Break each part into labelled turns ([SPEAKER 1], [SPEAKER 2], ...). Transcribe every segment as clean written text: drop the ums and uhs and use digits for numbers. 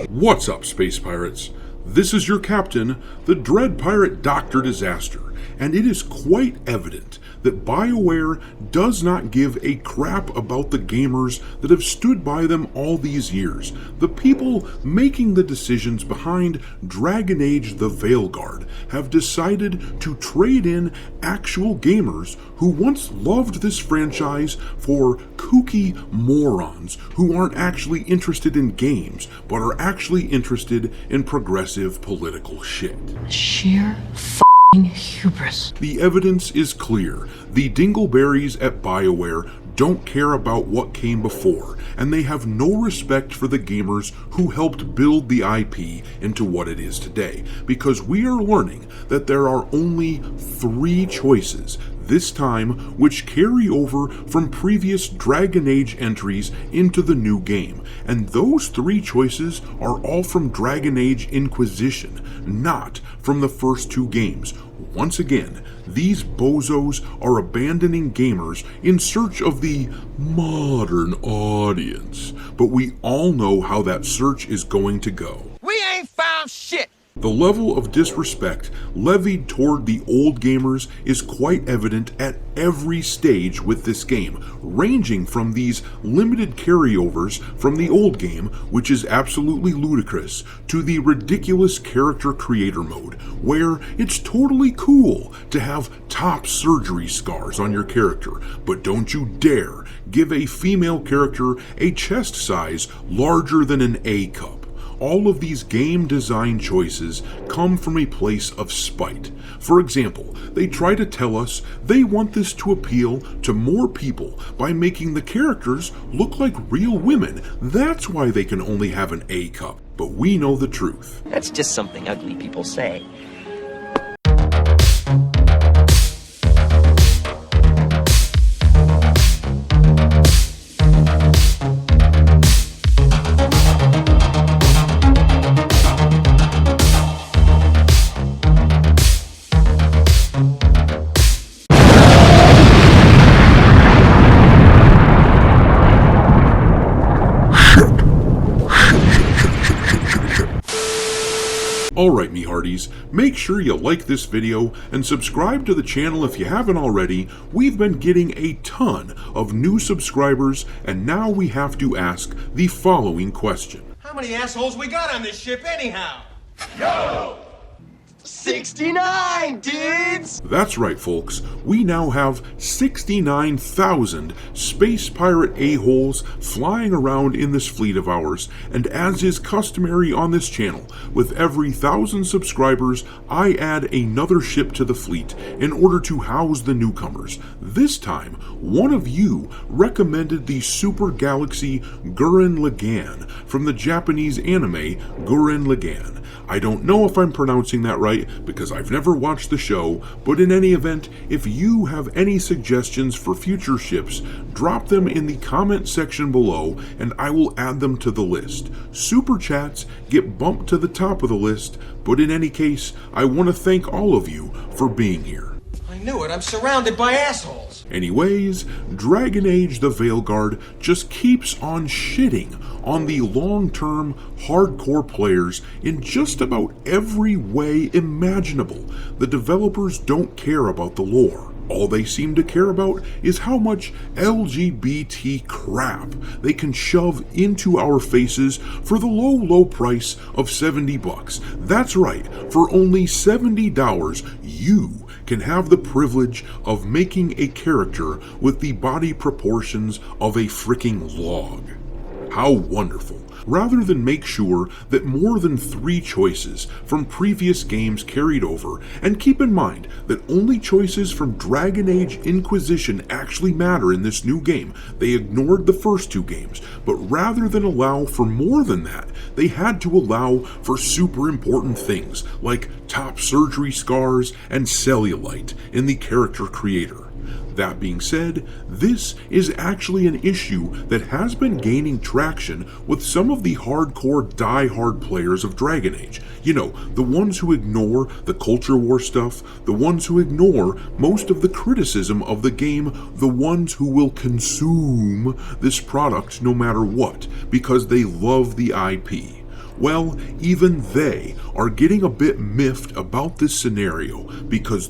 [SPEAKER 1] What's up, Space Pirates? This is your captain, the Dread Pirate Dr. Disaster, and it is quite evident that BioWare does not give a crap about the gamers that have stood by them all these years, the people making the decisions behind Dragon Age The Veilguard have decided to trade in actual gamers who once loved this franchise for kooky morons who aren't actually interested in games, but are actually interested in progressive political shit.
[SPEAKER 2] Sheer hubris.
[SPEAKER 1] The evidence is clear. The dingleberries at BioWare don't care about what came before, and they have no respect for the gamers who helped build the IP into what it is today, because we are learning that there are only 3 choices this time which carry over from previous Dragon Age entries into the new game, and those 3 choices are all from Dragon Age Inquisition, not from the first 2 games. Once again, these bozos are abandoning gamers in search of the modern audience, but we all know how that search is going to go.
[SPEAKER 3] We ain't found shit!
[SPEAKER 1] The level of disrespect levied toward the old gamers is quite evident at every stage with this game, ranging from these limited carryovers from the old game, which is absolutely ludicrous, to the ridiculous character creator mode, where it's totally cool to have top surgery scars on your character, but don't you dare give a female character a chest size larger than an A cup. All of these game design choices come from a place of spite. For example, they try to tell us they want this to appeal to more people by making the characters look like real women. That's why they can only have an A cup. But we know the truth.
[SPEAKER 3] That's just something ugly people say.
[SPEAKER 1] Alright, me hearties, make sure you like this video and subscribe to the channel if you haven't already. We've been getting a ton of new subscribers, and now we have to ask the following question.
[SPEAKER 4] How many assholes we got on this ship anyhow?
[SPEAKER 3] Yo! 69 dudes!
[SPEAKER 1] That's right, folks. We now have 69,000 space pirate a-holes flying around in this fleet of ours, and as is customary on this channel, with every 1,000 subscribers, I add another ship to the fleet in order to house the newcomers. This time, one of you recommended the Super Galaxy Gurren Lagann from the Japanese anime Gurren Lagann. I don't know if I'm pronouncing that right because I've never watched the show, but in any event, if you have any suggestions for future ships, drop them in the comment section below and I will add them to the list. Super chats get bumped to the top of the list, but in any case, I want to thank all of you for being here.
[SPEAKER 4] I knew it, I'm surrounded by assholes.
[SPEAKER 1] Anyways, Dragon Age The Veilguard just keeps on shitting on the long-term, hardcore players in just about every way imaginable. The developers don't care about the lore. All they seem to care about is how much LGBT crap they can shove into our faces for the low price of $70. That's right, for only $70, you can have the privilege of making a character with the body proportions of a freaking log. How wonderful. Rather than make sure that more than 3 choices from previous games carried over, and keep in mind that only choices from Dragon Age Inquisition actually matter in this new game. They ignored the first 2 games, but rather than allow for more than that, they had to allow for super important things like top surgery scars and cellulite in the character creator. That being said, this is actually an issue that has been gaining traction with some of the hardcore die-hard players of Dragon Age. You know, the ones who ignore the culture war stuff, the ones who ignore most of the criticism of the game, the ones who will consume this product no matter what, because they love the IP. Well, even they are getting a bit miffed about this scenario because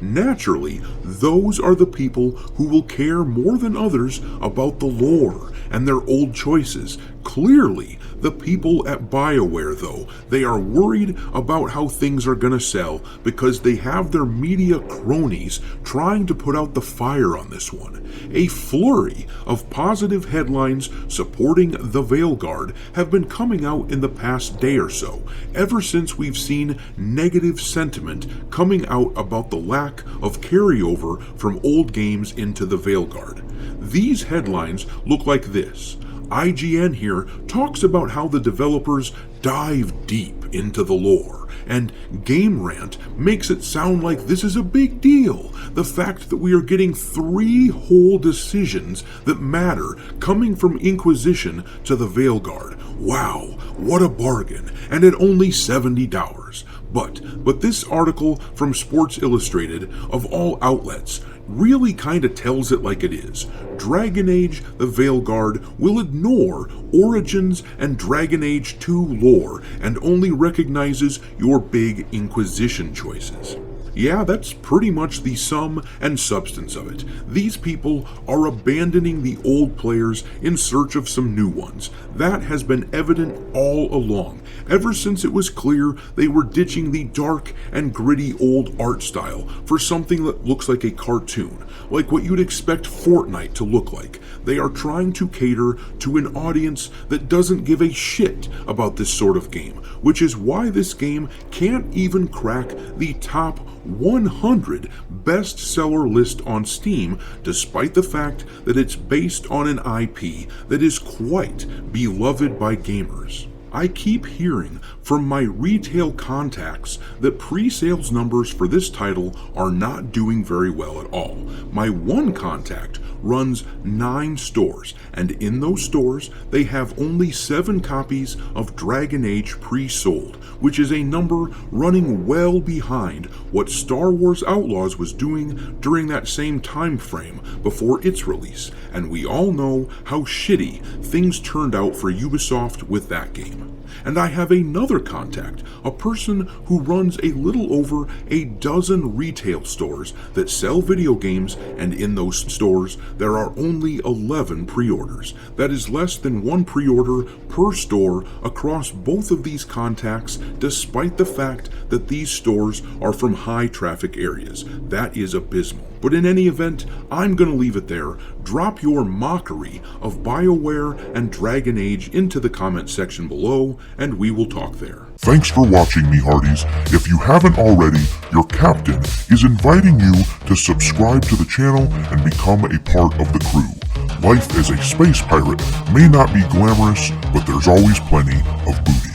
[SPEAKER 1] naturally, those are the people who will care more than others about the lore and their old choices. Clearly, the people at BioWare, though, they are worried about how things are gonna sell because they have their media cronies trying to put out the fire on this one. A flurry of positive headlines supporting The Veilguard have been coming out in the past day or so, ever since we've seen negative sentiment coming out about the lack of carryover from old games into The Veilguard. These headlines look like this. IGN here talks about how the developers dive deep into the lore, and Game Rant makes it sound like this is a big deal. The fact that we are getting 3 whole decisions that matter coming from Inquisition to the Veilguard. Wow, what a bargain, and at only $70. But this article from Sports Illustrated, of all outlets, really kinda tells it like it is. Dragon Age The Veilguard will ignore Origins and Dragon Age 2 lore and only recognizes your big Inquisition choices. Yeah, that's pretty much the sum and substance of it. These people are abandoning the old players in search of some new ones. That has been evident all along, ever since it was clear they were ditching the dark and gritty old art style for something that looks like a cartoon, like what you'd expect Fortnite to look like. They are trying to cater to an audience that doesn't give a shit about this sort of game, which is why this game can't even crack the top 100 bestseller list on Steam, despite the fact that it's based on an IP that is quite beloved by gamers. I keep hearing from my retail contacts that pre-sales numbers for this title are not doing very well at all. My one contact runs 9 stores, and in those stores they have only 7 copies of Dragon Age pre-sold, which is a number running well behind what Star Wars Outlaws was doing during that same time frame before its release, and we all know how shitty things turned out for Ubisoft with that game. And I have another contact, a person who runs a little over a dozen retail stores that sell video games, and in those stores there are only 11 pre-orders. That is less than 1 pre-order per store across both of these contacts, despite the fact that these stores are from high traffic areas. That is abysmal. But in any event, I'm gonna leave it there. Drop your mockery of BioWare and Dragon Age into the comment section below, and we will talk there.
[SPEAKER 5] Thanks for watching, me hearties. If you haven't already, your captain is inviting you to subscribe to the channel and become a part of the crew. Life as a space pirate may not be glamorous, but there's always plenty of booty.